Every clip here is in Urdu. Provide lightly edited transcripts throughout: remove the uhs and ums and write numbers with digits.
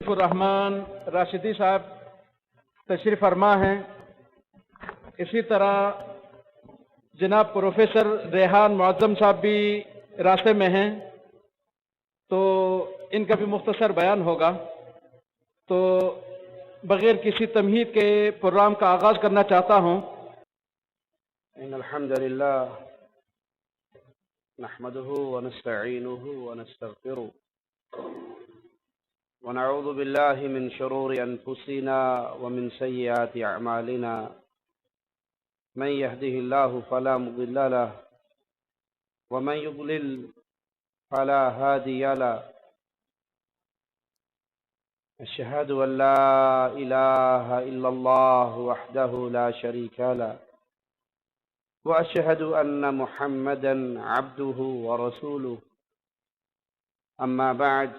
الرحمن راشدی صاحب تشریف فرما ہیں. اسی طرح جناب پروفیسر ریحان معظم صاحب بھی راستے میں ہیں، تو ان کا بھی مختصر بیان ہوگا. تو بغیر کسی تمہید کے پروگرام کا آغاز کرنا چاہتا ہوں. ان الحمد لله نحمده ونستعينه ونستغفره ونعوذ بالله من شرور انفسنا ومن سيئات اعمالنا. من يهده الله فلا مضل له ومن يضلل فلا هادي له. اشهد ان لا اله الا الله وحده لا شريك له وأشهد أن محمدًا عبده ورسوله. أما بعد،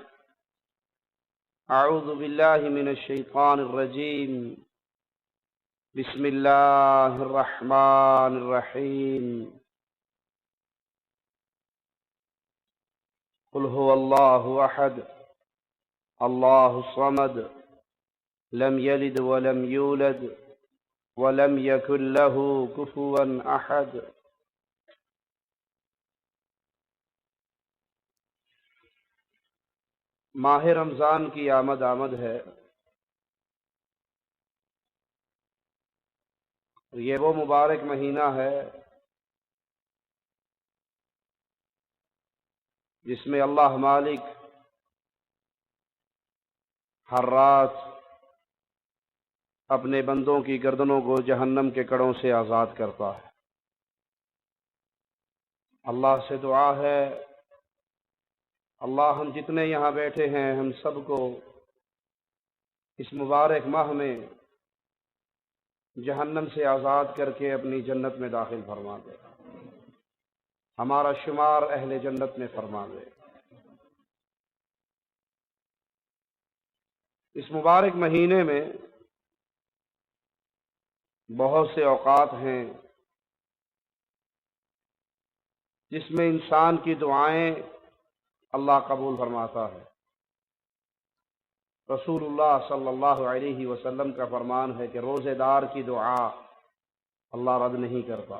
أعوذ بالله من الشيطان الرجيم. بسم الله الرحمن الرحيم. قل هو الله أحد الله الصمد لم يلد ولم يولد وَلَمْ يَكُنْ لَهُ كُفُوًا أَحَدٌ. ماہ رمضان کی آمد ہے. یہ وہ مبارک مہینہ ہے جس میں اللہ مالک ہر رات اپنے بندوں کی گردنوں کو جہنم کے کڑوں سے آزاد کرتا ہے. اللہ سے دعا ہے، اللہ ہم جتنے یہاں بیٹھے ہیں ہم سب کو اس مبارک ماہ میں جہنم سے آزاد کر کے اپنی جنت میں داخل فرما دے، ہمارا شمار اہل جنت میں فرما دے. اس مبارک مہینے میں بہت سے اوقات ہیں جس میں انسان کی دعائیں اللہ قبول فرماتا ہے. رسول اللہ صلی اللہ علیہ وسلم کا فرمان ہے کہ روزے دار کی دعا اللہ رد نہیں کرتا.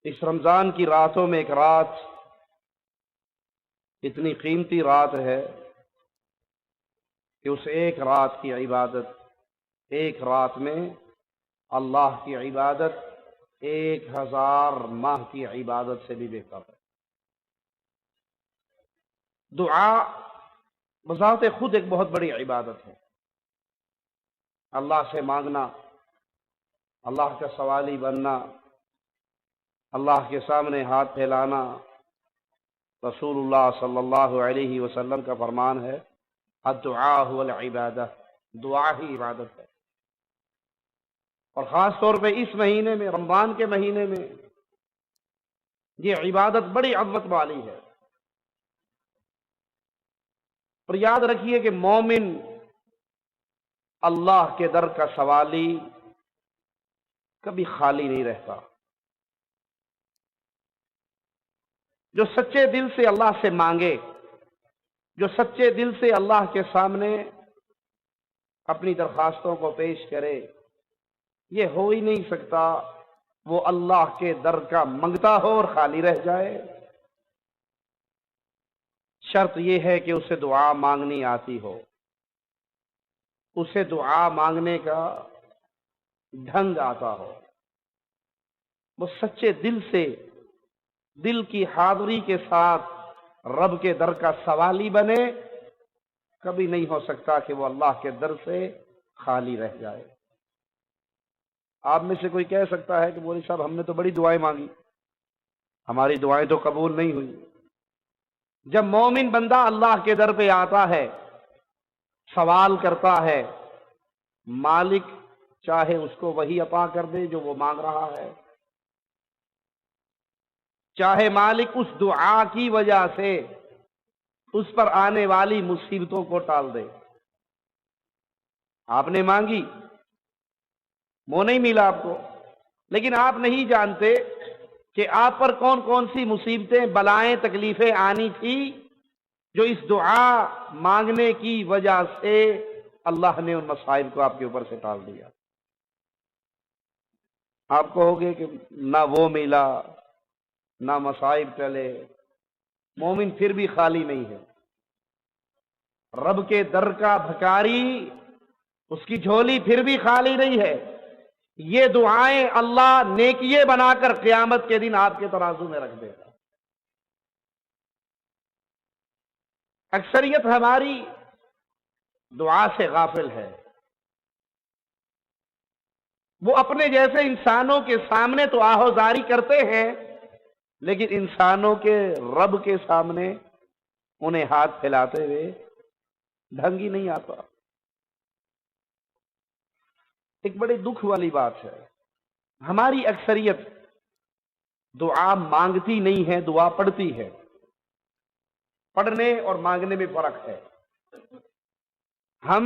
اس رمضان کی راتوں میں ایک رات اتنی قیمتی رات ہے کہ اس ایک رات کی عبادت، ایک رات میں اللہ کی عبادت 1000 ماہ کی عبادت سے بھی بہتر ہے. دعا بذات خود ایک بہت بڑی عبادت ہے. اللہ سے مانگنا، اللہ کا سوالی بننا، اللہ کے سامنے ہاتھ پھیلانا. رسول اللہ صلی اللہ علیہ وسلم کا فرمان ہے، الدعاء هو العبادہ، دعا ہی عبادت ہے. اور خاص طور پہ اس مہینے میں، رمضان کے مہینے میں، یہ عبادت بڑی عظمت والی ہے. اور یاد رکھیے کہ مومن اللہ کے در کا سوالی کبھی خالی نہیں رہتا. جو سچے دل سے اللہ سے مانگے، جو سچے دل سے اللہ کے سامنے اپنی درخواستوں کو پیش کرے، یہ ہو ہی نہیں سکتا وہ اللہ کے در کا منگتا ہو اور خالی رہ جائے. شرط یہ ہے کہ اسے دعا مانگنی آتی ہو، اسے دعا مانگنے کا ڈھنگ آتا ہو، وہ سچے دل سے، دل کی حاضری کے ساتھ رب کے در کا سوالی بنے. کبھی نہیں ہو سکتا کہ وہ اللہ کے در سے خالی رہ جائے. آپ میں سے کوئی کہہ سکتا ہے کہ مولوی صاحب ہم نے تو بڑی دعائیں مانگی، ہماری دعائیں تو قبول نہیں ہوئی. جب مومن بندہ اللہ کے در پہ آتا ہے، سوال کرتا ہے، مالک چاہے اس کو وہی عطا کر دے جو وہ مانگ رہا ہے، چاہے مالک اس دعا کی وجہ سے اس پر آنے والی مصیبتوں کو ٹال دے. آپ نے مانگی، وہ نہیں ملا آپ کو، لیکن آپ نہیں جانتے کہ آپ پر کون کون سی مصیبتیں، بلائیں، تکلیفیں آنی تھی جو اس دعا مانگنے کی وجہ سے اللہ نے ان مسائل کو آپ کے اوپر سے ٹال دیا. آپ کہو گے کہ نہ وہ ملا نہ مصائب ٹلے. مومن پھر بھی خالی نہیں ہے. رب کے در کا بھکاری، اس کی جھولی پھر بھی خالی نہیں ہے. یہ دعائیں اللہ نیکیے بنا کر قیامت کے دن آپ کے ترازو میں رکھ دے گا. اکثریت ہماری دعا سے غافل ہے. وہ اپنے جیسے انسانوں کے سامنے تو آہوزاری کرتے ہیں، لیکن انسانوں کے رب کے سامنے انہیں ہاتھ پھیلاتے ہوئے ڈھنگ ہی نہیں آتا. ایک بڑی دکھ والی بات ہے، ہماری اکثریت دعا مانگتی نہیں ہے، دعا پڑھتی ہے. پڑھنے اور مانگنے میں فرق ہے. ہم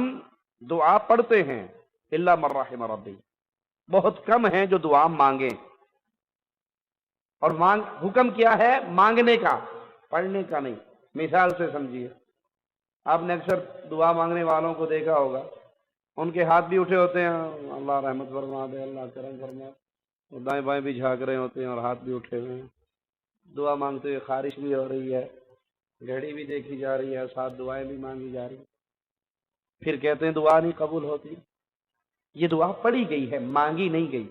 دعا پڑھتے ہیں الا من رحم ربی، بہت کم ہیں جو دعا مانگیں. اور حکم کیا ہے؟ مانگنے کا، پڑھنے کا نہیں. مثال سے سمجھیے، آپ نے اکثر دعا مانگنے والوں کو دیکھا ہوگا، ان کے ہاتھ بھی اٹھے ہوتے ہیں، اللہ رحمت فرما دے، اللہ کرم فرما، اور دائیں بائیں بھی جھانک رہے ہوتے ہیں اور ہاتھ بھی اٹھے ہوئے ہیں. دعا مانگتے ہوئے خارش بھی ہو رہی ہے، گھڑی بھی دیکھی جا رہی ہے، ساتھ دعائیں بھی مانگی جا رہی ہیں. پھر کہتے ہیں دعا نہیں قبول ہوتی. یہ دعا پڑھی گئی ہے، مانگی نہیں گئی.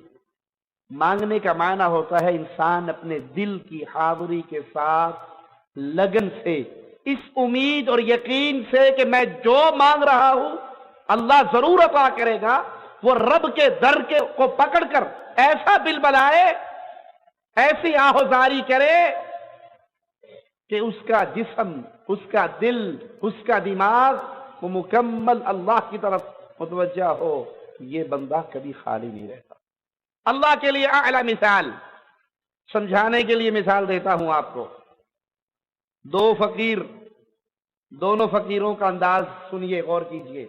مانگنے کا معنی ہوتا ہے انسان اپنے دل کی حاضری کے ساتھ لگن سے، اس امید اور یقین سے کہ میں جو مانگ رہا ہوں اللہ ضرور عطا کرے گا. وہ رب کے در کو پکڑ کر ایسا دل بنائے، ایسی آہوزاری کرے کہ اس کا جسم، اس کا دل، اس کا دماغ وہ مکمل اللہ کی طرف متوجہ ہو. یہ بندہ کبھی خالی نہیں رہتا. اللہ کے لیے اعلی مثال سمجھانے کے لیے مثال دیتا ہوں آپ کو. دو فقیر، دونوں فقیروں کا انداز سنیے، غور کیجئے.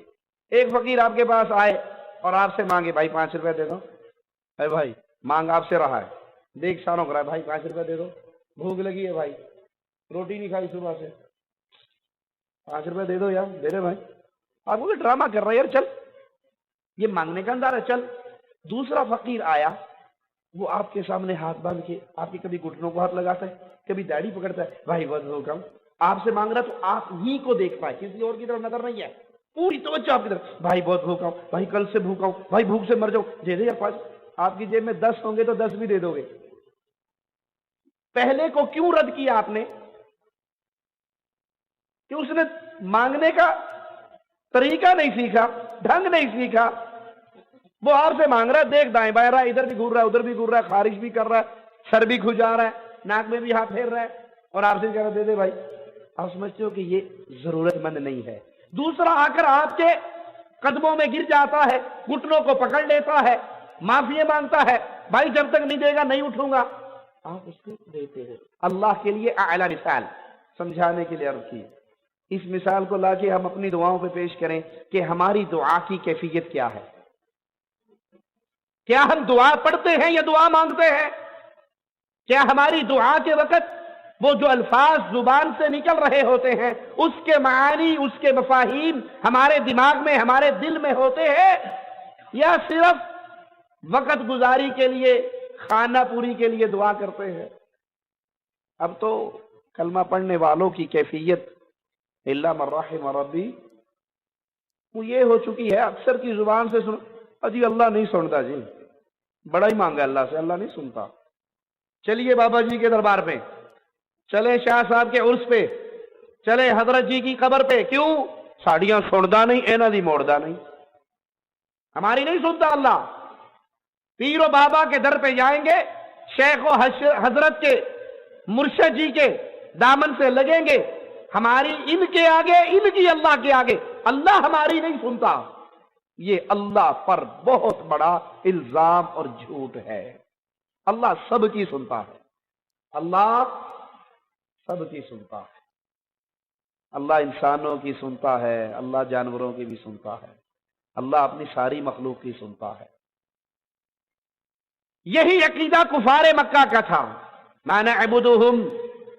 ایک فقیر آپ کے پاس آئے اور آپ سے مانگے، بھائی 5 روپے دے دو. اے بھائی مانگ آپ سے رہا ہے، دیکھ سانوں کرا ہے، بھائی 5 روپے دے دو، بھوک لگی ہے بھائی، روٹی نہیں کھائی صبح سے، 5 روپے دے دو یار. دے دے بھائی. آپ کو ڈرامہ کر رہا ہے یار، چل. یہ مانگنے کا انداز ہے، چل. دوسرا فقیر آیا، وہ آپ کے سامنے ہاتھ باندھ کے آپ کے کبھی گھٹنوں کو ہاتھ لگاتا ہے، کبھی داڑھی پکڑتا ہے، بھائی بہت بھوکا ہوں. آپ سے مانگ رہا تو آپ ہی کو دیکھ پائے، کسی اور کی طرف نظر نہیں ہے، پوری توجہ آپ کی طرف. بھائی بہت بھوکا ہوں، بھائی کل سے بھوکا ہوں، بھائی بھوک سے مر جاؤں، دے دے یار 5. آپ کی جیب میں 10 ہوں گے تو 10 بھی دے دو گے. پہلے کو کیوں رد کیا آپ نے؟ کہ اس نے مانگنے کا طریقہ نہیں سیکھا، ڈھنگ نہیں سیکھا. وہ آپ سے مانگ رہا ہے، دیکھ دائیں بائیں رہا ہے، ادھر بھی گھور رہا ہے، ادھر بھی گھور رہا ہے، خارش بھی کر رہا ہے، سر بھی کھجا رہا ہے، ناک میں بھی ہاتھ پھیر رہا ہے، اور آپ سے کہہ رہا ہے دے دے بھائی. آپ سمجھتے ہو کہ یہ ضرورت مند نہیں ہے. دوسرا آ کر آپ کے قدموں میں گر جاتا ہے، گھٹنوں کو پکڑ لیتا ہے، معافی مانگتا ہے، بھائی جب تک نہیں دے گا نہیں اٹھوں گا. آپ اس کو دیتے ہیں. اللہ کے لیے اعلی مثال سمجھانے کے لیے عرض کی. اس مثال کو لا کے ہم اپنی دعاؤں پہ پیش کریں کہ ہماری دعا کی کیفیت کیا ہے. کیا ہم دعا پڑھتے ہیں یا دعا مانگتے ہیں؟ کیا ہماری دعا کے وقت وہ جو الفاظ زبان سے نکل رہے ہوتے ہیں اس کے معانی، اس کے مفاہیم ہمارے دماغ میں، ہمارے دل میں ہوتے ہیں، یا صرف وقت گزاری کے لیے، خانہ پوری کے لیے دعا کرتے ہیں؟ اب تو کلمہ پڑھنے والوں کی کیفیت الا من رحم ربی وہ یہ ہو چکی ہے، اکثر کی زبان سے سن جی اللہ نہیں سنتا، جی بڑا ہی مانگا اللہ سے، اللہ نہیں سنتا. چلیے بابا جی کے دربار پہ، چلے شاہ صاحب کے عرس پہ، چلے حضرت جی کی قبر پہ. کیوں؟ ساڑیاں سندا نہیں، اینا دی موڑدا نہیں، ہماری نہیں سنتا اللہ. پیر و بابا کے در پہ جائیں گے، شیخ و حضرت کے، مرشد جی کے دامن سے لگیں گے، ہماری ان کے آگے، ان کی اللہ کے آگے اللہ ہماری نہیں سنتا. یہ اللہ پر بہت بڑا الزام اور جھوٹ ہے. اللہ سب کی سنتا ہے، اللہ سب کی سنتا ہے. اللہ انسانوں کی سنتا ہے، اللہ جانوروں کی بھی سنتا ہے، اللہ اپنی ساری مخلوق کی سنتا ہے. یہی عقیدہ کفار مکہ کا تھا. ما نعبدہم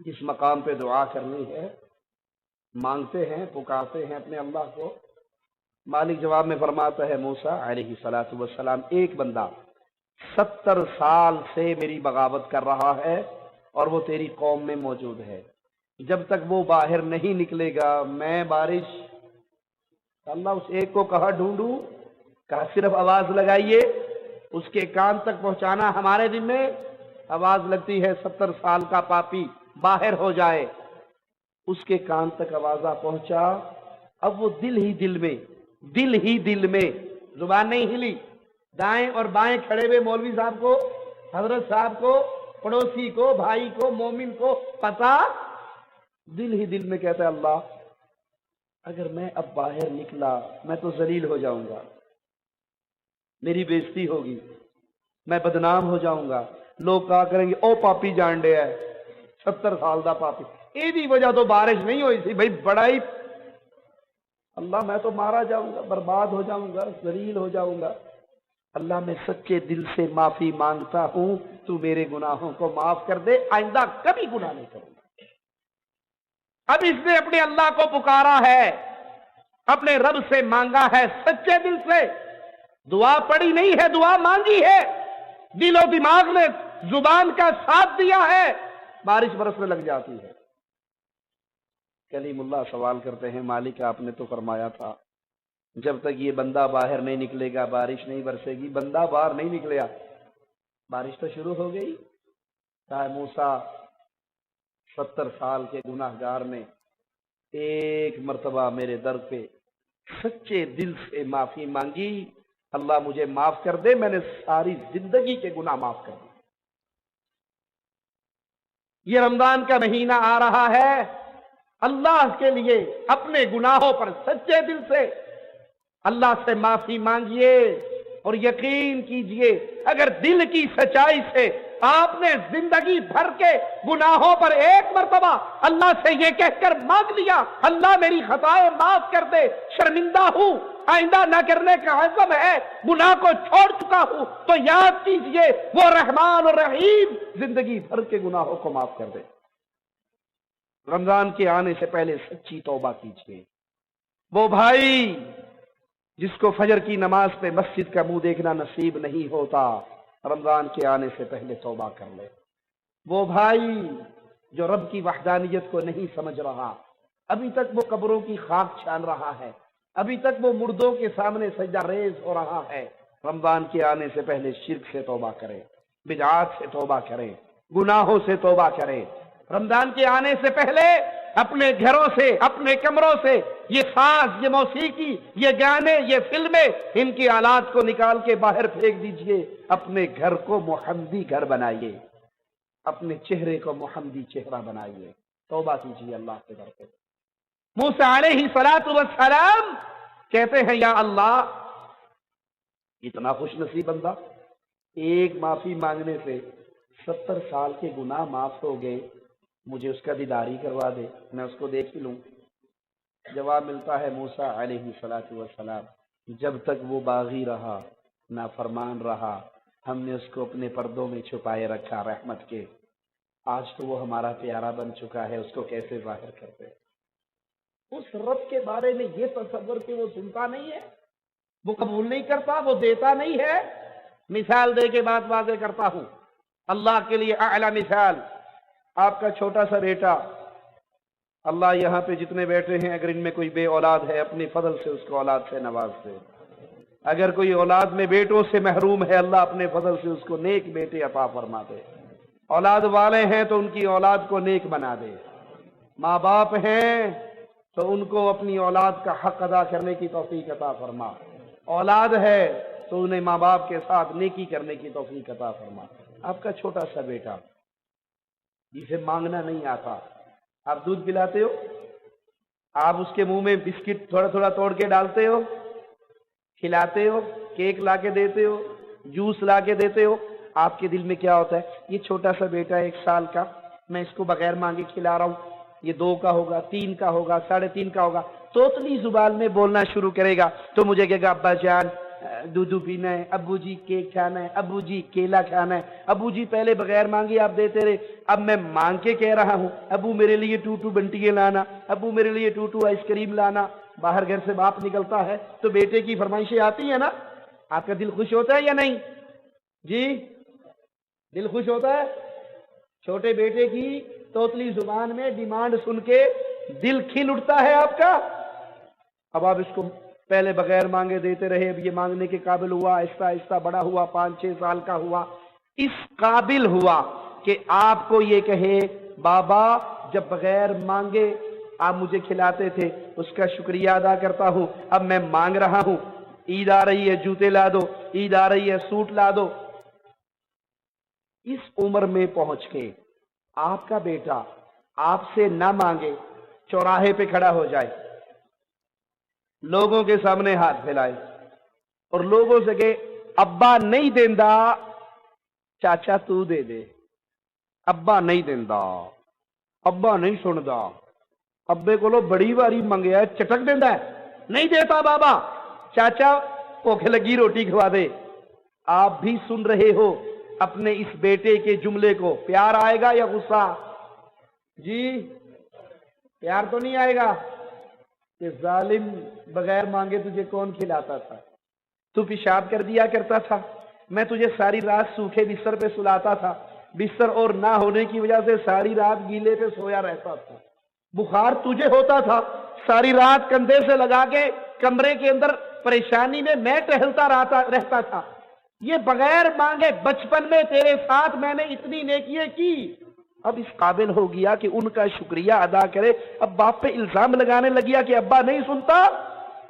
جس مقام پہ دعا کرنی ہے مانگتے ہیں پکارتے ہیں اپنے اللہ کو. مالک جواب میں فرماتا ہے موسیٰ علیہ الصلوۃ والسلام ایک بندہ 70 سال سے میری بغاوت کر رہا ہے اور وہ تیری قوم میں موجود ہے. جب تک وہ باہر نہیں نکلے گا میں بارش. اللہ اس ایک کو کہاں ڈھونڈوں؟ کہا صرف آواز لگائیے، اس کے کان تک پہنچانا ہمارے دن میں. آواز لگتی ہے 70 سال کا پاپی باہر ہو جائے. اس کے کان تک آوازہ پہنچا. اب وہ دل ہی دل میں زبان نہیں ہلی. دائیں اور بائیں کھڑے ہوئے مولوی صاحب کو، حضرت صاحب کو، پڑوسی کو، بھائی کو، مومن کو پتا، دل ہی دل میں کہتا ہے اللہ اگر میں اب باہر نکلا میں تو ذلیل ہو جاؤں گا، میری بےزتی ہوگی، میں بدنام ہو جاؤں گا. لوگ کہا کریں گے او پاپی جان ڈے ہے 70 سال دا پاپی. ایدی وجہ تو بارش نہیں ہوئی تھی بھائی، بڑا ہی اللہ میں تو مارا جاؤں گا، برباد ہو جاؤں گا، ذلیل ہو جاؤں گا. اللہ میں سچے دل سے معافی مانگتا ہوں، تو میرے گناہوں کو معاف کر دے، آئندہ کبھی گناہ نہیں کروں گا. اب اس نے اپنے اللہ کو پکارا ہے، اپنے رب سے مانگا ہے سچے دل سے. دعا پڑی نہیں ہے، دعا مانگی ہے، دل و دماغ نے زبان کا ساتھ دیا ہے، بارش برسنے لگ جاتی ہے. کلیم اللہ سوال کرتے ہیں مالک آپ نے تو فرمایا تھا جب تک یہ بندہ باہر نہیں نکلے گا بارش نہیں برسے گی. بندہ باہر نہیں نکلیا، بارش تو شروع ہو گئی. کہا موسیٰ 70 سال کے گناہ گار نے ایک مرتبہ میرے در پہ سچے دل سے معافی مانگی، اللہ مجھے معاف کر دے، میں نے ساری زندگی کے گناہ معاف کر دیے. یہ رمضان کا مہینہ آ رہا ہے، اللہ کے لیے اپنے گناہوں پر سچے دل سے اللہ سے معافی مانگیے اور یقین کیجئے اگر دل کی سچائی سے آپ نے زندگی بھر کے گناہوں پر ایک مرتبہ اللہ سے یہ کہہ کر مانگ لیا اللہ میری خطائیں معاف کر دے، شرمندہ ہوں، آئندہ نہ کرنے کا عزم ہے، گناہ کو چھوڑ چکا ہوں، تو یاد کیجئے وہ رحمان اور رحیم زندگی بھر کے گناہوں کو معاف کر دے. رمضان کے آنے سے پہلے سچی توبہ کیجئے. وہ بھائی جس کو فجر کی نماز پہ مسجد کا منہ دیکھنا نصیب نہیں ہوتا، رمضان کے آنے سے پہلے توبہ کر لے. وہ بھائی جو رب کی وحدانیت کو نہیں سمجھ رہا، ابھی تک وہ قبروں کی خاک چھان رہا ہے، ابھی تک وہ مردوں کے سامنے سجدہ ریز ہو رہا ہے، رمضان کے آنے سے پہلے شرک سے توبہ کرے، بدعات سے توبہ کرے، گناہوں سے توبہ کرے. رمضان کے آنے سے پہلے اپنے گھروں سے، اپنے کمروں سے یہ ساز، یہ موسیقی، یہ گانے، یہ فلمیں، ان کی آلات کو نکال کے باہر پھینک دیجئے. اپنے گھر کو محمدی گھر بنائیے، اپنے چہرے کو محمدی چہرہ بنائیے. توبہ کیجئے اللہ کے در پہ. موسیٰ علیہ السلام کہتے ہیں یا اللہ اتنا خوش نصیب بندہ، ایک معافی مانگنے سے 70 سال کے گناہ معاف ہو گئے، مجھے اس کا دیداری کروا دے، میں اس کو دیکھ ہی لوں. جواب ملتا ہے موسیٰ علیہ السلام جب تک وہ باغی رہا، نافرمان رہا، ہم نے اس کو اپنے پردوں میں چھپائے رکھا رحمت کے. آج تو وہ ہمارا پیارا بن چکا ہے، اس کو کیسے ظاہر کرتے. اس رب کے بارے میں یہ تصور کہ وہ سنتا نہیں ہے، وہ قبول نہیں کرتا، وہ دیتا نہیں ہے. مثال دے کے بات واضح کرتا ہوں، اللہ کے لیے اعلیٰ مثال. آپ کا چھوٹا سا بیٹا، اللہ یہاں پہ جتنے بیٹھے ہیں اگر ان میں کوئی بے اولاد ہے اپنے فضل سے اس کو اولاد سے نواز دے. اگر کوئی اولاد میں بیٹوں سے محروم ہے اللہ اپنے فضل سے اس کو نیک بیٹے عطا فرما دے. اولاد والے ہیں تو ان کی اولاد کو نیک بنا دے. ماں باپ ہیں تو ان کو اپنی اولاد کا حق ادا کرنے کی توفیق عطا فرما. اولاد ہے تو انہیں ماں باپ کے ساتھ نیکی کرنے کی توفیق عطا فرما. آپ کا چھوٹا سا بیٹا جسے مانگنا نہیں آتا، آپ دودھ پلاتے ہو، آپ اس کے منہ میں بسکٹ تھوڑا تھوڑا توڑ کے ڈالتے ہو، کھلاتے ہو، کیک لا کے دیتے ہو، جوس لا کے دیتے ہو. آپ کے دل میں کیا ہوتا ہے یہ چھوٹا سا بیٹا 1 سال کا، میں اس کو بغیر مانگے کھلا رہا ہوں، یہ 2 کا ہوگا، 3 کا ہوگا، 3.5 کا ہوگا. توتلی زبان میں بولنا شروع کرے گا تو مجھے کہے گا ابا جان دودھ پینا ہے، ابو جی کیک کھانا ہے، ابو جی کیلا کھانا ہے، ابو جی پہلے بغیر مانگے آپ دیتے رہے، اب میں مانگ کے کہہ رہا ہوں ابو میرے لیے 2 بنٹیاں لانا، ابو میرے لیے 2 آئس کریم لانا۔ باہر گھر سے باپ نکلتا ہے تو بیٹے کی فرمائشیں آتی ہیں نا، آپ کا دل خوش ہوتا ہے یا نہیں؟ جی دل خوش ہوتا ہے؟ چھوٹے بیٹے کی توتلی زبان میں ڈیمانڈ سن کے دل کھل اٹھتا ہے آپ کا۔ اب آپ اس کو پہلے بغیر مانگے دیتے رہے، اب یہ مانگنے کے قابل ہوا، آہستہ آہستہ بڑا ہوا، 5-6 سال کا ہوا، اس قابل ہوا کہ آپ کو یہ کہے بابا جب بغیر مانگے آپ مجھے کھلاتے تھے، اس کا شکریہ ادا کرتا ہوں، اب میں مانگ رہا ہوں، عید آ رہی ہے جوتے لا دو، عید آ رہی ہے سوٹ لا دو۔ اس عمر میں پہنچ کے آپ کا بیٹا آپ سے نہ مانگے، چوراہے پہ کھڑا ہو جائے، لوگوں کے سامنے ہاتھ پھیلائے اور لوگوں سے کہ ابا نہیں دیندا چاچا تو دے دے، ابا نہیں دیندا، ابا نہیں سندا، ابے کو بڑی باری منگیا ہے چٹک دیندا ہے، نہیں دیتا بابا، چاچا بھوک لگی روٹی کھوا دے۔ آپ بھی سن رہے ہو اپنے اس بیٹے کے جملے کو، پیار آئے گا یا غصہ؟ جی پیار تو نہیں آئے گا کہ ظالم بغیر مانگے تجھے کون کھلاتا تھا، تو پیشاب کر دیا کرتا تھا، میں تجھے ساری رات سوکھے بستر پہ سلاتا تھا، بستر اور نہ ہونے کی وجہ سے ساری رات گیلے پہ سویا رہتا تھا، بخار تجھے ہوتا تھا، ساری رات کندھے سے لگا کے کمرے کے اندر پریشانی میں ٹہلتا رہتا تھا، یہ بغیر مانگے بچپن میں تیرے ساتھ میں نے اتنی نیکیاں کی، اب اس قابل ہو گیا کہ ان کا شکریہ ادا کرے۔ اب باپ پہ الزام لگانے لگیا کہ ابا نہیں سنتا۔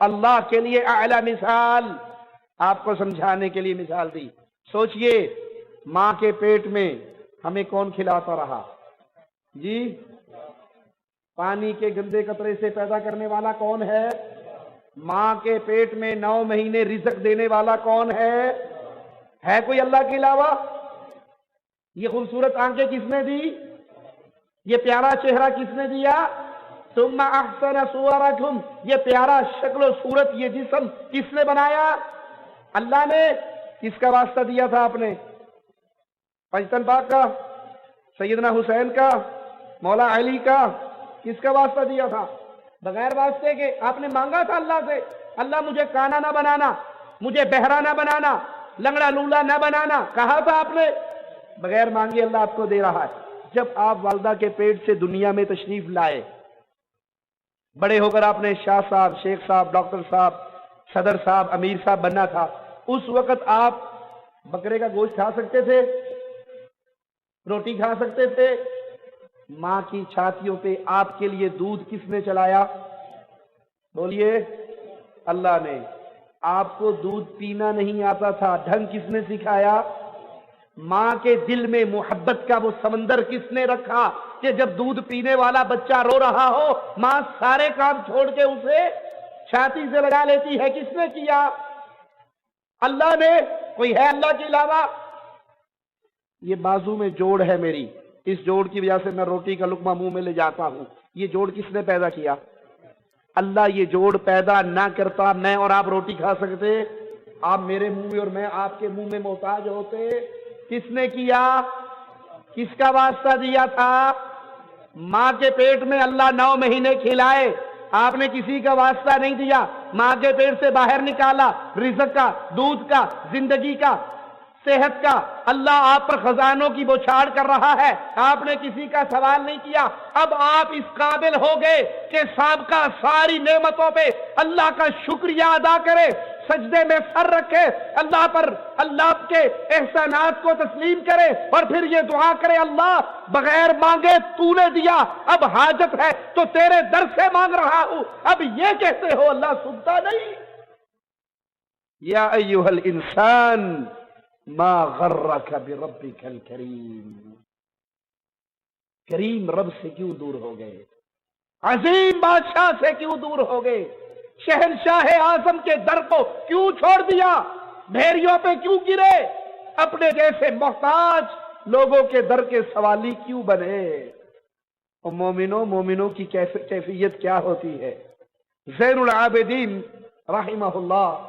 اللہ کے لیے اعلی مثال آپ کو سمجھانے کے لیے مثال دی۔ سوچئے ماں کے پیٹ میں ہمیں کون کھلاتا رہا؟ جی پانی کے گندے قطرے سے پیدا کرنے والا کون ہے؟ ماں کے پیٹ میں 9 مہینے رزق دینے والا کون ہے کوئی اللہ کے علاوہ؟ یہ خوبصورت آنکھیں کس نے دی؟ یہ پیارا چہرہ کس نے دیا؟ ثم احسن صورکم، یہ پیارا شکل و صورت، یہ جسم کس نے بنایا؟ اللہ نے۔ کس کا واسطہ دیا تھا آپ نے؟ پنجتن پاک کا، سیدنا حسین کا، مولا علی کا، کس کا واسطہ دیا تھا؟ بغیر واسطے کے آپ نے مانگا تھا اللہ سے، اللہ مجھے کانا نہ بنانا، مجھے بہرا نہ بنانا، لنگڑا لولا نہ بنانا، کہا تھا آپ نے؟ بغیر مانگے اللہ آپ کو دے رہا ہے۔ جب آپ والدہ کے پیٹ سے دنیا میں تشریف لائے، بڑے ہو کر آپ نے شاہ صاحب، شیخ صاحب، ڈاکٹر صاحب، صدر صاحب، امیر صاحب بننا تھا، اس وقت آپ بکرے کا گوشت کھا سکتے تھے؟ روٹی کھا سکتے تھے؟ ماں کی چھاتیوں پہ آپ کے لیے دودھ کس نے چلایا؟ بولیے اللہ نے۔ آپ کو دودھ پینا نہیں آتا تھا، ڈھنگ کس نے سکھایا؟ ماں کے دل میں محبت کا وہ سمندر کس نے رکھا کہ جب دودھ پینے والا بچہ رو رہا ہو ماں سارے کام چھوڑ کے اسے چھاتی سے لگا لیتی ہے؟ کس نے کیا؟ اللہ نے۔ کوئی ہے اللہ کے علاوہ؟ یہ بازو میں جوڑ ہے میری، اس جوڑ کی وجہ سے میں روٹی کا لقمہ منہ میں لے جاتا ہوں، یہ جوڑ کس نے پیدا کیا؟ اللہ یہ جوڑ پیدا نہ کرتا میں اور آپ روٹی کھا سکتے؟ آپ میرے منہ میں اور میں آپ کے منہ میں محتاج ہوتے؟ کس نے کیا؟ کس کا واسطہ دیا تھا؟ ماں کے پیٹ میں اللہ 9 مہینے کھلائے، آپ نے کسی کا واسطہ نہیں دیا، ماں کے پیٹ سے باہر نکالا، رزق کا، دودھ کا، زندگی کا، صحت کا، اللہ آپ پر خزانوں کی بوچھاڑ کر رہا ہے، آپ نے کسی کا سوال نہیں کیا۔ اب آپ اس قابل ہو گئے کہ سابقہ ساری نعمتوں پہ اللہ کا شکریہ ادا کرے، سجدے میں سر رکھے، اللہ پر اللہ کے احسانات کو تسلیم کرے اور پھر یہ دعا کرے اللہ بغیر مانگے تو نے دیا، اب حاجت ہے تو تیرے در سے مانگ رہا ہوں۔ اب یہ کہتے ہو اللہ سنتا نہیں؟ یا ایھا الانسان ما غرک بربک الکریم، کریم رب سے کیوں دور ہو گئے؟ عظیم بادشاہ سے کیوں دور ہو گئے؟ شہنشاہ اعظم کے در کو کیوں چھوڑ دیا؟ بھیڑیوں پہ کیوں گرے؟ اپنے جیسے محتاج لوگوں کے در کے سوالی کیوں بنے؟ اور مومنوں کی کیفیت کیا ہوتی ہے؟ زین العابدین رحمہ اللہ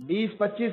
20-25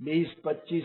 20-25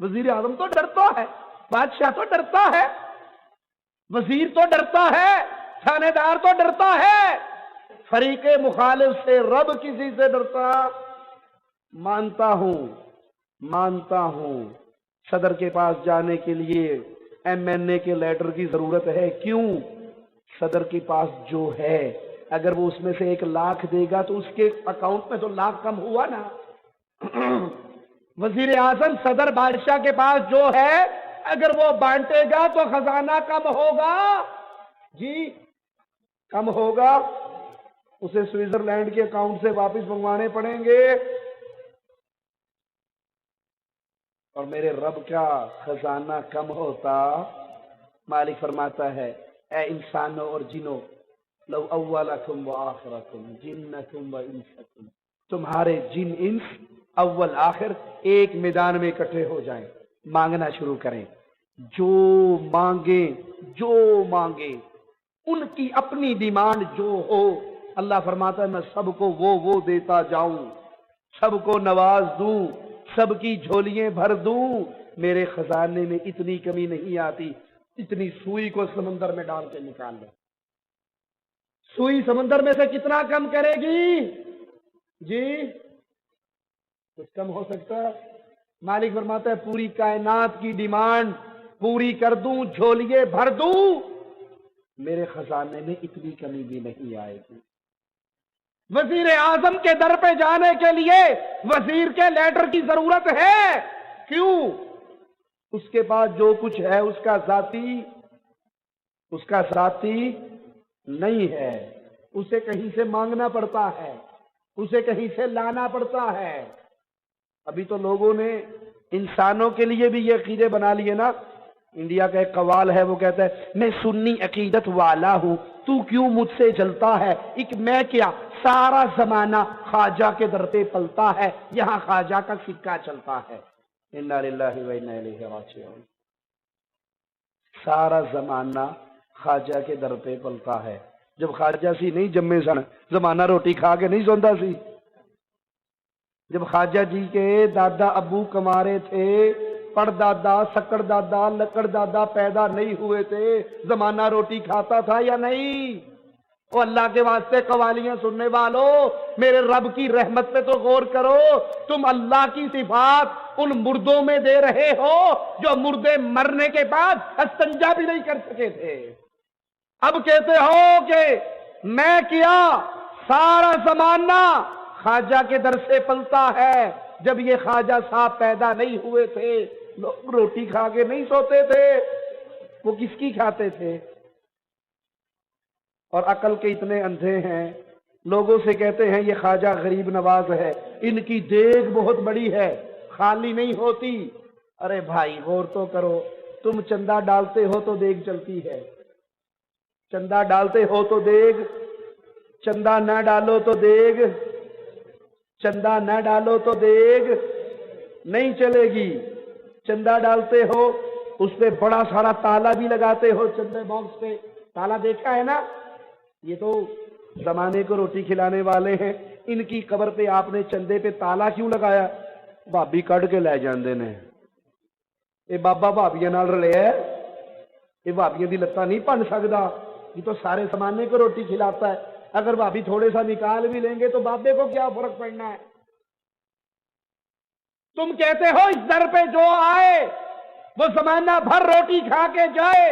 وزیر اعظم تو ڈرتا ہے، بادشاہ تو ڈرتا ہے، وزیر تو ڈرتا ہے، تھانے دار تو ڈرتا ہے، فریق مخالف سے رب کسی سے ڈرتا؟ مانتا ہوں صدر کے پاس جانے کے لیے ایم این اے کے لیٹر کی ضرورت ہے۔ کیوں؟ صدر کے پاس جو ہے اگر وہ اس میں سے 1 لاکھ دے گا تو اس کے اکاؤنٹ میں تو لاکھ کم ہوا نا۔ وزیر اعظم صدر بادشاہ کے پاس جو ہے اگر وہ بانٹے گا تو خزانہ کم ہوگا، جی کم ہوگا، اسے سوئٹزرلینڈ کے اکاؤنٹ سے واپس منگوانے پڑیں گے۔ اور میرے رب کا خزانہ کم ہوتا؟ مالک فرماتا ہے اے انسانوں اور جنوں، لو اولکم و آخرکم جنکم و انسکم، تمہارے جن انس اول آخر ایک میدان میں اکٹھے ہو جائیں، مانگنا شروع کریں، جو مانگے ان کی اپنی ڈیمانڈ جو ہو، اللہ فرماتا ہے میں سب کو وہ دیتا جاؤں، سب کو نواز دوں، سب کی جھولیاں بھر دوں، میرے خزانے میں اتنی کمی نہیں آتی۔ اتنی سوئی کو سمندر میں ڈال کے نکال لیں، سوئی سمندر میں سے کتنا کم کرے گی؟ جی کچھ کم ہو سکتا ہے؟ مالک فرماتا ہے پوری کائنات کی ڈیمانڈ پوری کر دوں، جھولیے بھر دوں، میرے خزانے میں اتنی کمی بھی نہیں آئے گی۔ وزیر اعظم کے در پہ جانے کے لیے وزیر کے لیٹر کی ضرورت ہے۔ کیوں؟ اس کے پاس جو کچھ ہے اس کا ذاتی نہیں ہے، اسے کہیں سے مانگنا پڑتا ہے، اسے کہیں سے لانا پڑتا ہے۔ ابھی تو لوگوں نے انسانوں کے لیے بھی یہ عقیدے بنا لیے نا۔ انڈیا کا ایک قوال ہے، وہ کہتا ہے میں سنی عقیدت والا ہوں، تو کیوں مجھ سے جلتا ہے؟ ایک میں کیا، سارا زمانہ خواجہ کے در پہ پلتا ہے، یہاں خواجہ کا سکہ چلتا ہے۔ انا للہ و انا الیہ راجعون۔ سارا زمانہ خواجہ کے در پہ پلتا ہے۔ جب خواجہ سی نہیں جمے سن، زمانہ روٹی کھا کے نہیں سوندا سی۔ جب خواجہ جی کے دادا ابو کمارے تھے، پڑ دادا، سکڑ دادا، لکڑ دادا پیدا نہیں ہوئے تھے، زمانہ روٹی کھاتا تھا یا نہیں؟ او اللہ کے واسطے قوالیاں سننے والوں، میرے رب کی رحمت پہ تو غور کرو۔ تم اللہ کی صفات ان مردوں میں دے رہے ہو جو مردے مرنے کے بعد استنجا بھی نہیں کر سکے تھے۔ اب کہتے ہو کہ میں کیا، سارا زمانہ خواجہ کے در سے پلتا ہے۔ جب یہ خواجہ صاحب پیدا نہیں ہوئے تھے، لوگ روٹی کھا کے نہیں سوتے تھے، وہ کس کی کھاتے تھے؟ اور عقل کے اتنے اندھے ہیں، لوگوں سے کہتے ہیں یہ خواجہ غریب نواز ہے، ان کی دیگ بہت بڑی ہے، خالی نہیں ہوتی۔ ارے بھائی غور تو کرو، تم چندہ ڈالتے ہو تو دیگ چلتی ہے، چندہ ڈالتے ہو تو دیگ، چندہ نہ ڈالو تو دیگ، چندہ نہ ڈالو تو دیگ نہیں چلے گی۔ چندہ ڈالتے ہو، اس پہ بڑا سارا تالا بھی لگاتے ہو، چندے باکس پہ تالا دیکھا ہے نا؟ یہ تو زمانے کو روٹی کھلانے والے ہیں، ان کی قبر پہ آپ نے چندے پہ تالا کیوں لگایا؟ بھابی کٹ کے لے جاندے نے، یہ بابا بھابیاں نال رلے ہے، یہ بھابیاں دی لتاں نہیں بن سکدا، یہ تو سارے زمانے کو روٹی کھلاتا ہے۔ اگر بھابی تھوڑے سا نکال بھی لیں گے تو بابے کو کیا فرق پڑنا ہے؟ تم کہتے ہو اس در پہ جو آئے وہ زمانہ بھر روٹی کھا کے جائے،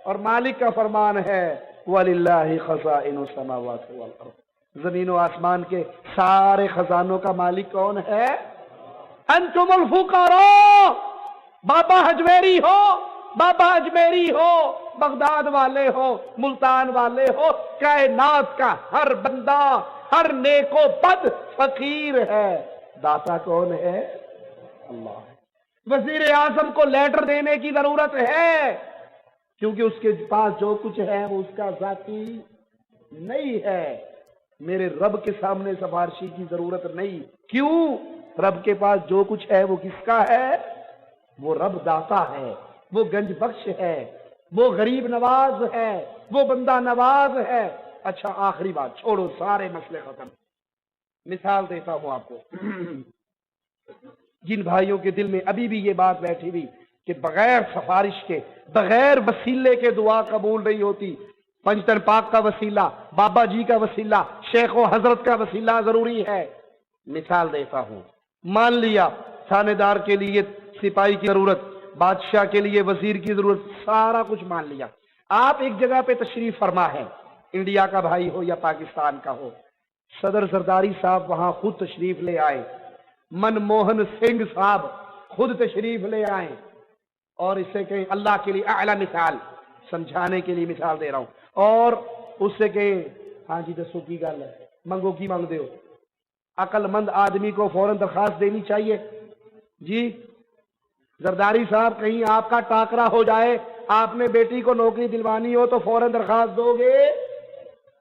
اور مالک کا فرمان ہے وَلِلَّهِ خَزَائِنُ السَّمَاوَاتِ وَالْأَرْضِ، زمین و آسمان کے سارے خزانوں کا مالک کون ہے؟ انتم الفقراء، بابا حجویری ہو، بابا اجمیری ہو، بغداد والے ہو، ملتان والے ہو، کائنات کا ہر بندہ، ہر نیک و بد فقیر ہے۔ داتا کون ہے؟ اللہ ہے۔ وزیر اعظم کو لیٹر دینے کی ضرورت ہے کیونکہ اس کے پاس جو کچھ ہے وہ اس کا ذاتی نہیں ہے۔ میرے رب کے سامنے سفارشی کی ضرورت نہیں۔ کیوں؟ رب کے پاس جو کچھ ہے وہ کس کا ہے؟ وہ رب داتا ہے، وہ گنج بخش ہے، وہ غریب نواز ہے، وہ بندہ نواز ہے۔ اچھا آخری بات، چھوڑو سارے مسئلے ختم، مثال دیتا ہوں آپ کو۔ جن بھائیوں کے دل میں ابھی بھی یہ بات بیٹھی ہوئی کہ بغیر سفارش کے، بغیر وسیلے کے دعا قبول نہیں ہوتی، پنجتن پاک کا وسیلہ، بابا جی کا وسیلہ، شیخ و حضرت کا وسیلہ ضروری ہے۔ مثال دیتا ہوں، مان لیا تھانے دار کے لیے سپاہی کی ضرورت، بادشاہ کے لیے وزیر کی ضرورت، سارا کچھ مان لیا۔ آپ ایک جگہ پہ تشریف فرما ہے، انڈیا کا بھائی ہو یا پاکستان کا ہو، صدر زرداری صاحب وہاں خود تشریف لے آئے، منموہن سنگھ صاحب خود تشریف لے آئے، اور اس سے کہیں اللہ کے لیے اعلیٰ مثال، سمجھانے کے لیے مثال دے رہا ہوں، اور اس سے کہیں ہاں جی دسو کی گل ہے، منگو کی مانگ دے ہو۔ عقل مند آدمی کو فوراً درخواست دینی چاہیے، جی زرداری صاحب کہیں آپ کا ٹاکرا ہو جائے، آپ نے بیٹی کو نوکری دلوانی ہو تو فوراً درخواست دو گے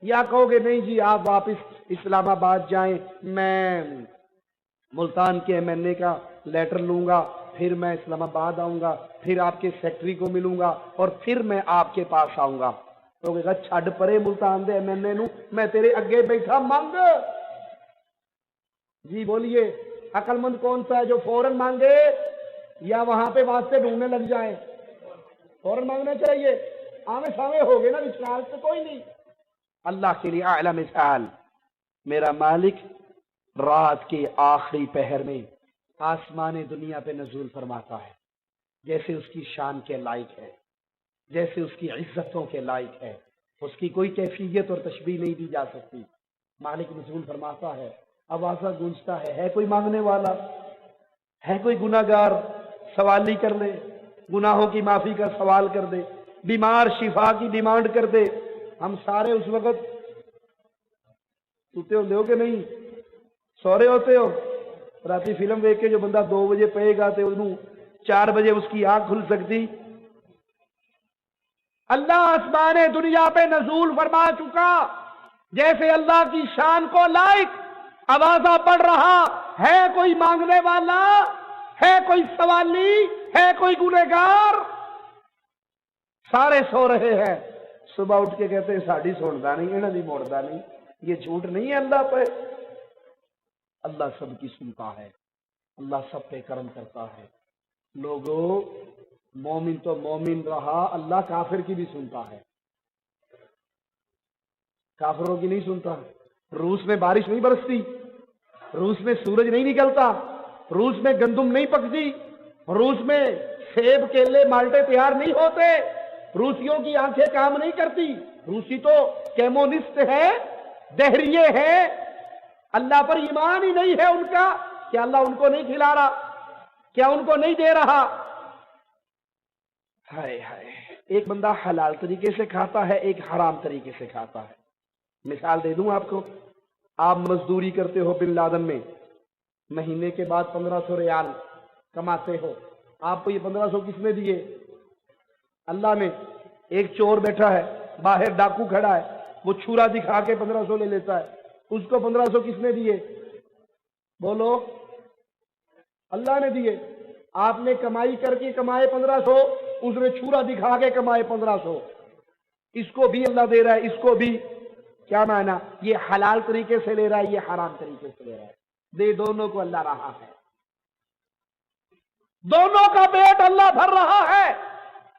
یا کہو گے نہیں جی آپ واپس اسلام آباد جائیں، میں ملتان کے MNA کا لیٹر لوں گا، پھر میں اسلام آباد آؤں گا، پھر آپ کے سیکٹری کو ملوں گا اور پھر میں آپ کے پاس آؤں گا۔ تو کہے گا چھڈ پرے ملتان دے MNA نو، میں تیرے اگے بیٹھا مانگ۔ جی بولیے عقل مند کون سا ہے، جو فوراً مانگے یا وہاں پہ واسطے ڈھونڈنے لگ جائیں؟ فوراً مانگنا چاہیے، آمے سامنے ہو گئے نا، وشواس تو کوئی نہیں۔ اللہ کے لیے اعلیٰ مثال، میرا مالک رات کے آخری پہر میں آسمان دنیا پہ نزول فرماتا ہے، جیسے اس کی شان کے لائق ہے، جیسے اس کی عزتوں کے لائق ہے، اس کی کوئی کیفیت اور تشبیہ نہیں دی جا سکتی۔ مالک نزول فرماتا ہے، آوازہ گونجتا ہے کوئی مانگنے والا، ہے کوئی گناہگار، سوال ہی کر لے، گناہوں کی معافی کا سوال کر دے، بیمار شفا کی ڈیمانڈ کر دے۔ ہم سارے اس وقت سوتے ہوتے ہو کہ نہیں، سو رہے ہوتے ہو؟ راتی فلم دیکھ کے جو بندہ 2 بجے پئے گا تو انہوں 4 بجے اس کی آنکھ کھل سکتی۔ اللہ آسمان دنیا پہ نزول فرما چکا، جیسے اللہ کی شان کو لائق آوازہ پڑھ رہا ہے، کوئی مانگنے والا ہے، کوئی سوالی ہے، کوئی گنہگار۔ سارے سو رہے ہیں، صبح اٹھ کے کہتے ہیں ساڑی سنتا نہیں، انہاں دی موڑتا نہیں۔ یہ جھوٹ نہیں ہے اللہ پہ، اللہ سب کی سنتا ہے، اللہ سب پہ کرم کرتا ہے۔ لوگوں مومن تو مومن رہا، اللہ کافر کی بھی سنتا ہے، کافروں کی نہیں سنتا۔ روس میں بارش نہیں برستی، روس میں سورج نہیں نکلتا، روس میں گندم نہیں پکتی، روس میں سیب کیلے مالٹے تیار نہیں ہوتے، روسیوں کی آنکھیں کام نہیں کرتی۔ روسی تو کیمونسٹ ہے، دہریے ہیں، اللہ پر ایمان ہی نہیں ہے ان کا۔ کیا اللہ ان کو نہیں کھلا رہا؟ کیا ان کو نہیں دے رہا؟ ہائے ہائے، ایک بندہ حلال طریقے سے کھاتا ہے، ایک حرام طریقے سے کھاتا ہے۔ مثال دے دوں آپ کو، آپ مزدوری کرتے ہو بن لادن میں، مہینے کے بعد 1500 ریال کماتے ہو، آپ کو یہ 1500 کس نے دیے؟ اللہ نے۔ ایک چور بیٹھا ہے باہر، ڈاکو کھڑا ہے، وہ چھرا دکھا کے 1500 لے لیتا ہے، اس کو 1500 کس نے دیے؟ بولو، اللہ نے دیے۔ آپ نے کمائی کر کے کمائے 1500، اس نے چھرا دکھا کے کمائے 1500، اس کو بھی اللہ دے رہا ہے، اس کو بھی۔ کیا معنی؟ یہ حلال طریقے سے لے رہا ہے، یہ حرام طریقے سے لے رہا ہے، دے دونوں کو اللہ رہا ہے، دونوں کا پیٹ اللہ بھر رہا ہے۔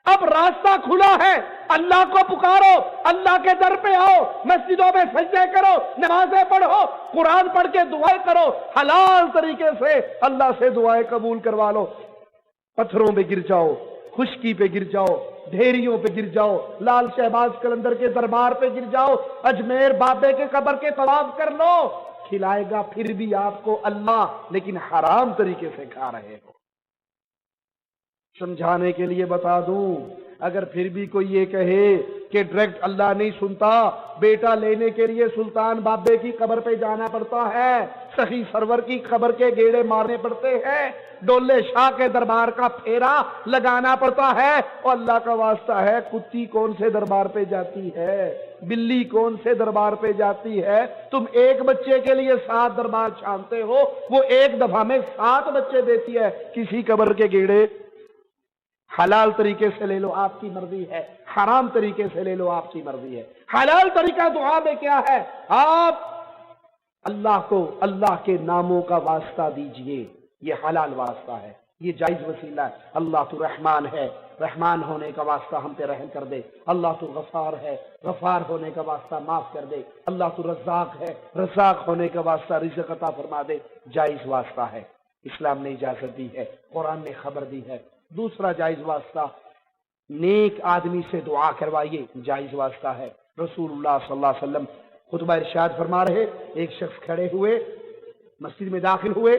اب راستہ کھلا ہے، اللہ کو پکارو، اللہ کے در پہ آؤ، مسجدوں میں سجدے کرو، نمازیں پڑھو، قرآن پڑھ کے دعائیں کرو، حلال طریقے سے اللہ سے دعائیں قبول کروا لو۔ پتھروں پہ گر جاؤ، خشکی پہ گر جاؤ، ڈھیریوں پہ گر جاؤ، لال شہباز قلندر کے دربار پہ گر جاؤ، اجمیر بابے کے قبر کے طواف کر لو، کھلائے گا پھر بھی آپ کو اللہ، لیکن حرام طریقے سے کھا رہے ہو۔ سمجھانے کے لیے بتا دوں، اگر پھر بھی کوئی یہ کہے کہ ڈائریکٹ اللہ نہیں سنتا، بیٹا لینے کے لیے سلطان بابے کی قبر پہ جانا پڑتا ہے، سخی سرور کی قبر کے گیڑے مارنے پڑتے ہیں، ڈولے شاہ کے دربار کا پھیرا لگانا پڑتا ہے، اور اللہ کا واسطہ ہے کتی کون سے دربار پہ جاتی ہے، بلی کون سے دربار پہ جاتی ہے؟ تم ایک بچے کے لیے 7 دربار چھانتے ہو، وہ ایک دفعہ میں 7 بچے دیتی ہے، کسی قبر کے گیڑے۔ حلال طریقے سے لے لو، آپ کی مرضی ہے، حرام طریقے سے لے لو، آپ کی مرضی ہے۔ حلال طریقہ دعا میں کیا ہے؟ آپ اللہ کو اللہ کے ناموں کا واسطہ دیجئے، یہ حلال واسطہ ہے، یہ جائز وسیلہ ہے۔ اللہ تو رحمان ہے، رحمان ہونے کا واسطہ ہم پہ رحم کر دے۔ اللہ تو غفار ہے، غفار ہونے کا واسطہ معاف کر دے۔ اللہ تو رزاق ہے، رزاق ہونے کا واسطہ رزق عطا فرما دے۔ جائز واسطہ ہے، اسلام نے اجازت دی ہے، قرآن نے خبر دی ہے۔ دوسرا جائز واسطہ، نیک آدمی سے دعا کروائیے، جائز واسطہ ہے۔ رسول اللہ صلی اللہ علیہ وسلم خطبہ ارشاد فرما رہے، ایک شخص کھڑے ہوئے، مسجد میں داخل ہوئے،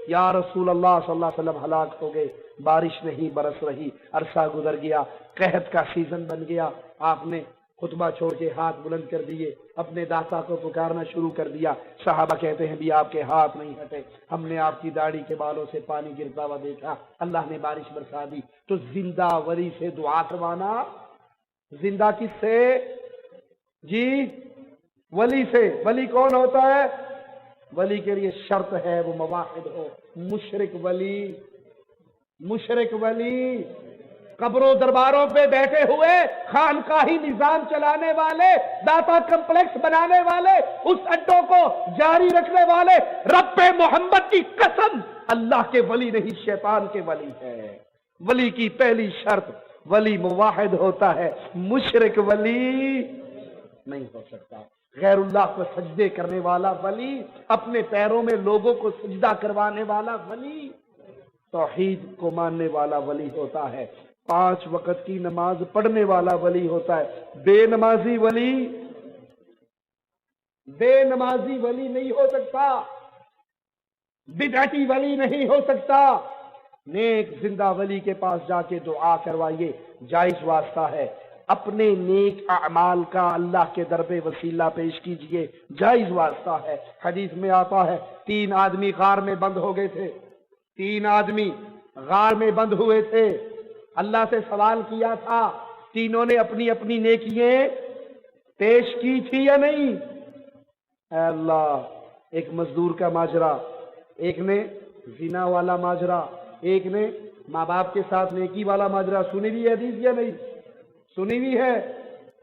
یا رسول اللہ صلی اللہ علیہ وسلم ہلاک ہو گئے، بارش نہیں برس رہی، عرصہ گزر گیا، قحط کا سیزن بن گیا۔ آپ نے خطبہ چھوڑ کے ہاتھ بلند کر دیے، اپنے داتا کو پکارنا شروع کر دیا۔ صحابہ کہتے ہیں بھی آپ کے ہاتھ نہیں ہٹے، ہم نے آپ کی داڑھی کے بالوں سے پانی گرتا ہوا دیکھا، اللہ نے بارش برسا دی۔ تو زندہ ولی سے دعا کروانا، زندہ کس سے؟ جی ولی سے۔ ولی کون ہوتا ہے؟ ولی کے لیے شرط ہے وہ موحد ہو۔ مشرک ولی قبروں درباروں پہ بیٹھے ہوئے، خانقاہی نظام چلانے والے، داتا کمپلیکس بنانے والے، اس اڈوں کو جاری رکھنے والے، رب محمد کی قسم اللہ کے ولی نہیں، شیطان کے ولی ہے۔ ولی کی پہلی شرط، ولی موحد ہوتا ہے، مشرک ولی نہیں ہو سکتا۔ غیر اللہ کو سجدے کرنے والا ولی، اپنے پیروں میں لوگوں کو سجدہ کروانے والا ولی، توحید کو ماننے والا ولی ہوتا ہے، 5 وقت کی نماز پڑھنے والا ولی ہوتا ہے۔ بے نمازی ولی نہیں ہو سکتا، بدعتی ولی نہیں ہو سکتا۔ نیک زندہ ولی کے پاس جا کے دعا کروائیے، جائز واسطہ ہے۔ اپنے نیک اعمال کا اللہ کے در پہ وسیلہ پیش کیجئے، جائز واسطہ ہے۔ حدیث میں آتا ہے 3 آدمی غار میں بند ہو گئے تھے، 3 آدمی غار میں بند ہوئے تھے، اللہ سے سوال کیا تھا، تینوں نے اپنی اپنی نیکیاں پیش کی تھی یا نہیں؟ اے اللہ، ایک مزدور کا ماجرا، ایک نے زنا والا ماجرا، ایک نے ماں باپ کے ساتھ نیکی والا ماجرا، سنی بھی حدیث یا نہیں؟ سنی بھی ہے۔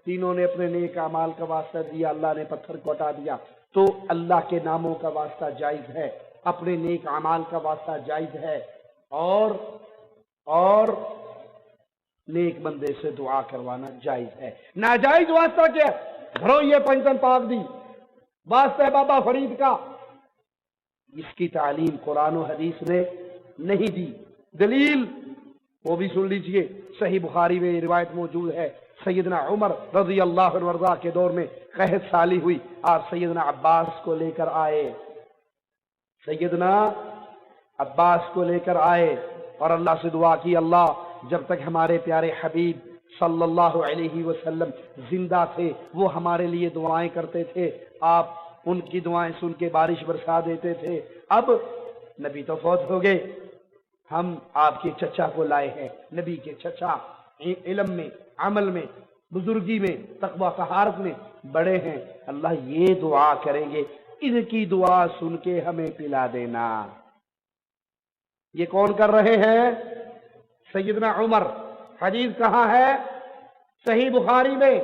تینوں نے اپنے نیک اعمال کا واسطہ دیا، اللہ نے پتھر کو ہٹا دیا۔ تو اللہ کے ناموں کا واسطہ جائز ہے، اپنے نیک اعمال کا واسطہ جائز ہے، اور نیک بندے سے دعا کروانا جائز ہے۔ ناجائز واسطہ کیا؟ گھروں یہ پنجن پاک دی، واسطہ بابا فرید کا، اس کی تعلیم قرآن و حدیث نے نہیں دی۔ دلیل وہ بھی سن لیجئے، صحیح بخاری میں یہ روایت موجود ہے، سیدنا عمر رضی اللہ عنہ وارضاہ کے دور میں قحط سالی ہوئی، آپ سیدنا عباس کو لے کر آئے، اور اللہ سے دعا کی، اللہ جب تک ہمارے پیارے حبیب صلی اللہ علیہ وسلم زندہ تھے وہ ہمارے لیے دعائیں کرتے تھے، آپ ان کی دعائیں سن کے بارش برسا دیتے تھے، اب نبی تو فوت ہو گئے، ہم آپ کے چچا کو لائے ہیں، نبی کے چچا علم میں، عمل میں، بزرگی میں، تقوی طہارت میں بڑے ہیں، اللہ یہ دعا کریں گے، ان کی دعا سن کے ہمیں پلا دینا۔ یہ کون کر رہے ہیں؟ سیدنا عمر۔ حدیث کہاں ہے؟ صحیح بخاری میں۔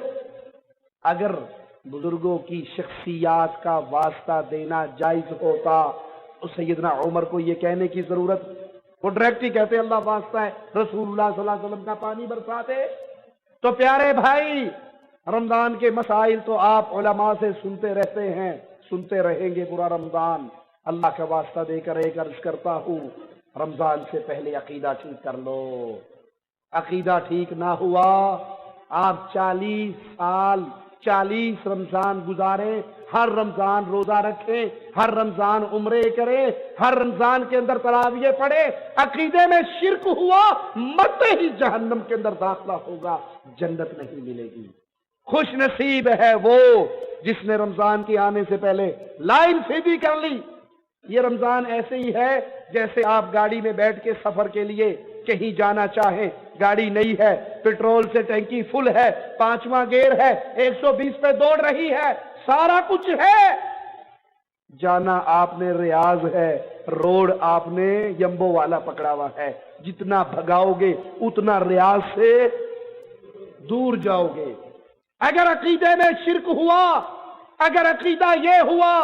اگر بزرگوں کی شخصیات کا واسطہ دینا جائز ہوتا تو سیدنا عمر کو یہ کہنے کی ضرورت، وہ ڈائریکٹ ہی کہتے اللہ واسطہ ہے رسول اللہ صلی اللہ علیہ وسلم کا پانی برساتے۔ تو پیارے بھائی، رمضان کے مسائل تو آپ علماء سے سنتے رہتے ہیں، سنتے رہیں گے پورا رمضان۔ اللہ کا واسطہ دے کر ایک عرض کرتا ہوں، رمضان سے پہلے عقیدہ ٹھیک کر لو۔ عقیدہ ٹھیک نہ ہوا، آپ 40 سال 40 رمضان گزارے، ہر رمضان روزہ رکھے، ہر رمضان عمرے کرے، ہر رمضان کے اندر تراویح پڑھے، عقیدے میں شرک ہوا، مرتے ہی جہنم کے اندر داخلہ ہوگا، جنت نہیں ملے گی۔ خوش نصیب ہے وہ جس نے رمضان کے آنے سے پہلے لائن سیدھی کر لی۔ یہ رمضان ایسے ہی ہے جیسے آپ گاڑی میں بیٹھ کے سفر کے لیے کہیں جانا چاہیں، گاڑی نئی ہے، پیٹرول سے ٹینکی فل ہے، 5واں گیئر ہے، 120 پہ دوڑ رہی ہے، سارا کچھ ہے، جانا آپ نے ریاض ہے، روڈ آپ نے یمبو والا پکڑا ہوا ہے، جتنا بھگاؤ گے اتنا ریاض سے دور جاؤ گے۔ اگر عقیدے میں شرک ہوا، اگر عقیدہ یہ ہوا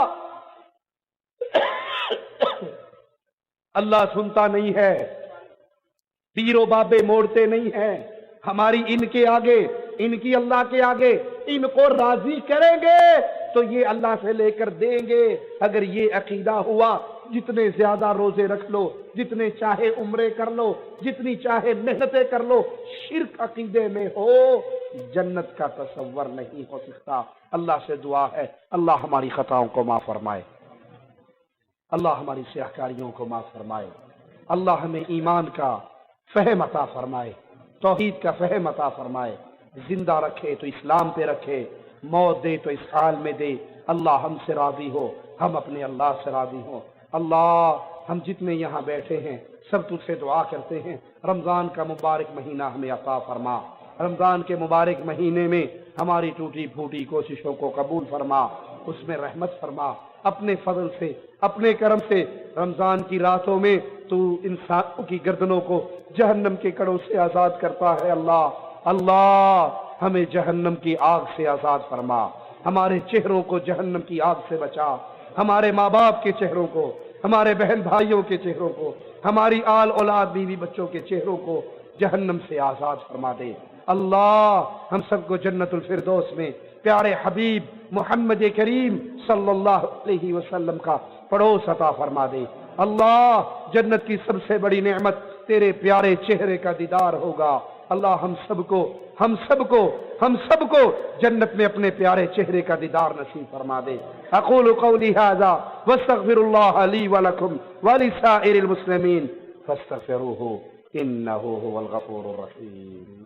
اللہ سنتا نہیں ہے، پیر و بابے موڑتے نہیں ہیں، ہماری ان کے آگے، ان کی اللہ کے آگے ان کو راضی کریں گے تو یہ اللہ سے لے کر دیں گے۔ اگر یہ عقیدہ ہوا، جتنے زیادہ روزے رکھ لو، جتنے چاہے عمرے کر لو، جتنی چاہے محنتیں کر لو، شرک عقیدے میں ہو، جنت کا تصور نہیں ہو سکتا۔ اللہ سے دعا ہے اللہ ہماری خطاؤں کو معاف فرمائے، اللہ ہماری سیاہکاریوں کو معاف فرمائے، اللہ ہمیں ایمان کا فہم عطا فرمائے، توحید کا فہم عطا فرمائے، زندہ رکھے تو اسلام پہ رکھے، موت دے تو اس حال میں دے۔ اللہ ہم سے راضی ہو، ہم اپنے اللہ سے راضی ہو۔ اللہ ہم جتنے یہاں بیٹھے ہیں سب تجھ سے دعا کرتے ہیں، رمضان کا مبارک مہینہ ہمیں عطا فرما، رمضان کے مبارک مہینے میں ہماری ٹوٹی پھوٹی کوششوں کو قبول فرما، اس میں رحمت فرما، اپنے فضل سے، اپنے کرم سے۔ رمضان کی راتوں میں تو انسانوں کی گردنوں کو جہنم کے کڑوں سے آزاد کرتا ہے۔ اللہ اللہ ہمیں جہنم کی آگ سے آزاد فرما، ہمارے چہروں کو جہنم کی آگ سے بچا، ہمارے ماں باپ کے چہروں کو، ہمارے بہن بھائیوں کے چہروں کو، ہماری آل اولاد بیوی بچوں کے چہروں کو جہنم سے آزاد فرما دے۔ اللہ ہم سب کو جنت الفردوس میں پیارے حبیب محمد کریم صلی اللہ علیہ وسلم کا پڑوس عطا فرما دے۔ اللہ جنت کی سب سے بڑی نعمت تیرے پیارے چہرے کا دیدار ہوگا۔ اللہ ہم سب کو جنت میں اپنے پیارے چہرے کا دیدار نصیب فرما دے۔ اقول قولی ھذا واستغفر اللہ لی ولکم ولسائر المسلمین فاستغفروہ انہ ھو الغفور الرحیم۔